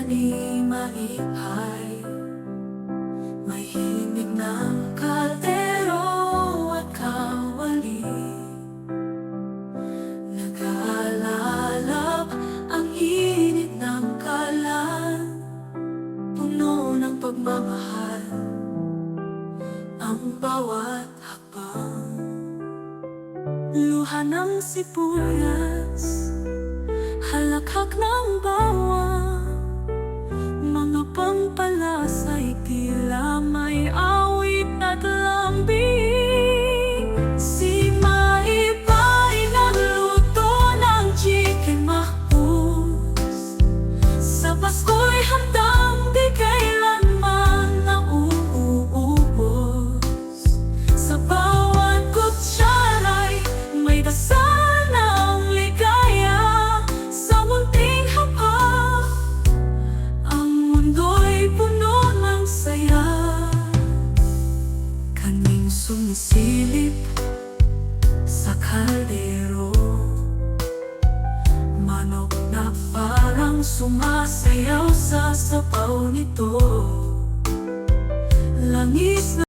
ni maingay, may himig ng kaldero at kawali. Nag-aalalap ang init ng kalan, puno ng pagmamahal ang bawat hakbang. Luha ng sibuyas, halakhak ng bawang, mga pampalasa'y tila may awit at lambing. Si Maiba ay nagluto ng chicken mahpus, sa Pasko'y handang di kailanman nauubos. Sa bawat kutsara'y may dasal ng ligaya, sa munting hapag ang mundo'y puno ng saya. Kaning sumisilip sa kaldero, manok na parang sumasayaw sa sabaw nito. Langis